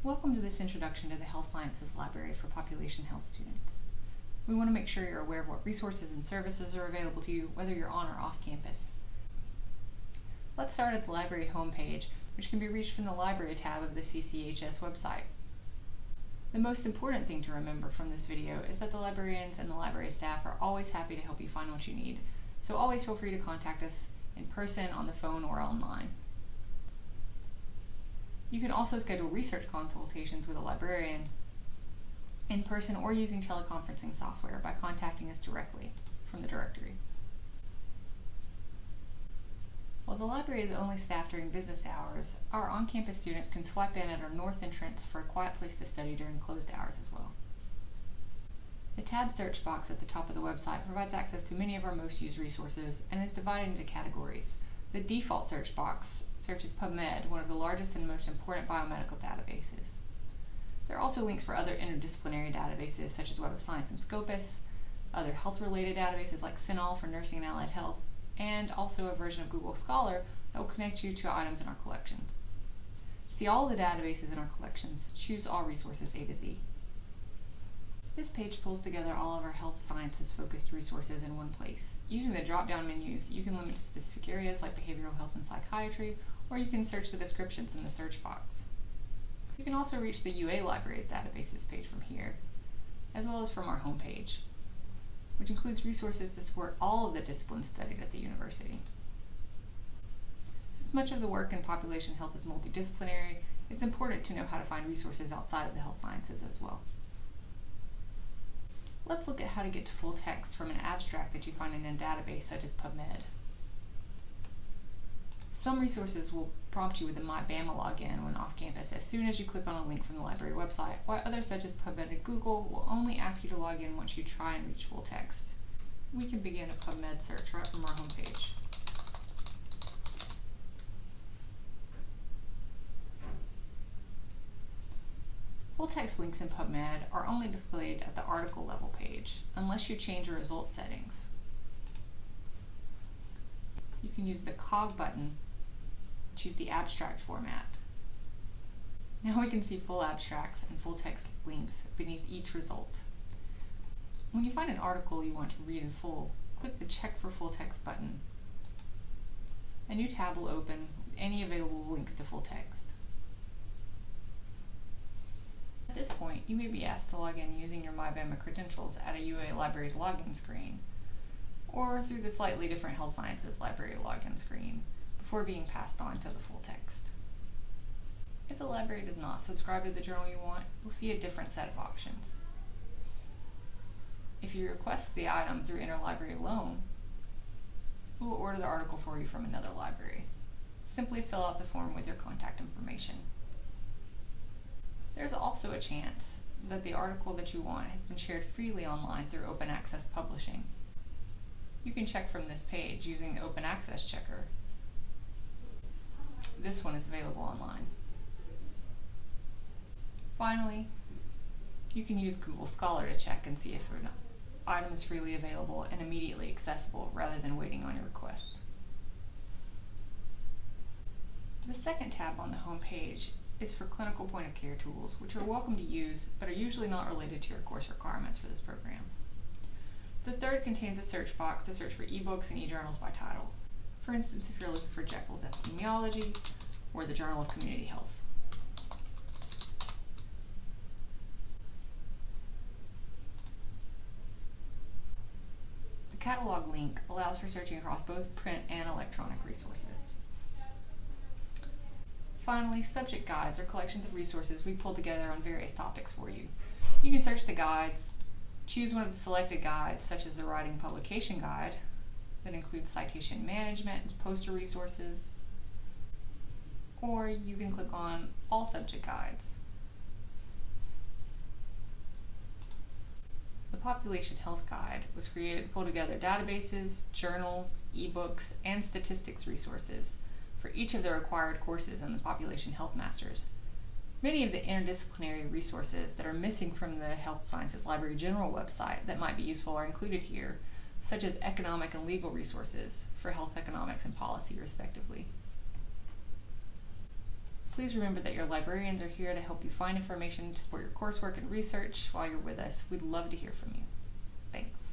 Welcome to this introduction to the Health Sciences Library for Population Health students. We want to make sure you're aware of what resources and services are available to you, whether you're on or off campus. Let's start at the library homepage, which can be reached from the Library tab of the CCHS website. The most important thing to remember from this video is that the librarians and the library staff are always happy to help you find what you need, so always feel free to contact us in person, on the phone, or online. You can also schedule research consultations with a librarian in person or using teleconferencing software by contacting us directly from the directory. While the library is only staffed during business hours, our on-campus students can swipe in at our north entrance for a quiet place to study during closed hours as well. The tab search box at the top of the website provides access to many of our most used resources and is divided into categories. The default search box searches PubMed, one of the largest and most important biomedical databases. There are also links for other interdisciplinary databases such as Web of Science and Scopus, other health-related databases like CINAHL for nursing and allied health, and also a version of Google Scholar that will connect you to items in our collections. To see all the databases in our collections, choose All Resources A to Z. This page pulls together all of our health sciences focused resources in one place. Using the drop-down menus, you can limit to specific areas like behavioral health and psychiatry, or you can search the descriptions in the search box. You can also reach the UA Libraries databases page from here, as well as from our homepage, which includes resources to support all of the disciplines studied at the university. Since much of the work in population health is multidisciplinary, it's important to know how to find resources outside of the health sciences as well. Let's look at how to get to full text from an abstract that you find in a database such as PubMed. Some resources will prompt you with a MyBama login when off campus as soon as you click on a link from the library website, while others such as PubMed and Google will only ask you to log in once you try and reach full text. We can begin a PubMed search right from our homepage. Full-text links in PubMed are only displayed at the article level page, unless you change your result settings. You can use the cog button to choose the abstract format. Now we can see full abstracts and full-text links beneath each result. When you find an article you want to read in full, click the Check for Full Text button. A new tab will open with any available links to full text. At this point, you may be asked to log in using your MyBama credentials at a UA Libraries login screen, or through the slightly different Health Sciences Library login screen, before being passed on to the full text. If the library does not subscribe to the journal you want, you'll see a different set of options. If you request the item through interlibrary loan, we will order the article for you from another library. Simply fill out the form with your contact information. There's also a chance that the article that you want has been shared freely online through open access publishing. You can check from this page using the open access checker. This one is available online. Finally, you can use Google Scholar to check and see if an item is freely available and immediately accessible rather than waiting on your request. The second tab on the home page is for clinical point-of-care tools, which are welcome to use, but are usually not related to your course requirements for this program. The third contains a search box to search for ebooks and e-journals by title. For instance, if you're looking for Jekyll's Epidemiology or the Journal of Community Health. The catalog link allows for searching across both print and electronic resources. Finally, subject guides are collections of resources we pulled together on various topics for you. You can search the guides, choose one of the selected guides, such as the Writing Publication Guide, that includes citation management and poster resources, or you can click on All Subject Guides. The Population Health Guide was created to pull together databases, journals, ebooks, and statistics resources for each of the required courses in the Population Health Masters. Many of the interdisciplinary resources that are missing from the Health Sciences Library General website that might be useful are included here, such as economic and legal resources for health economics and policy, respectively. Please remember that your librarians are here to help you find information to support your coursework and research while you're with us. We'd love to hear from you. Thanks.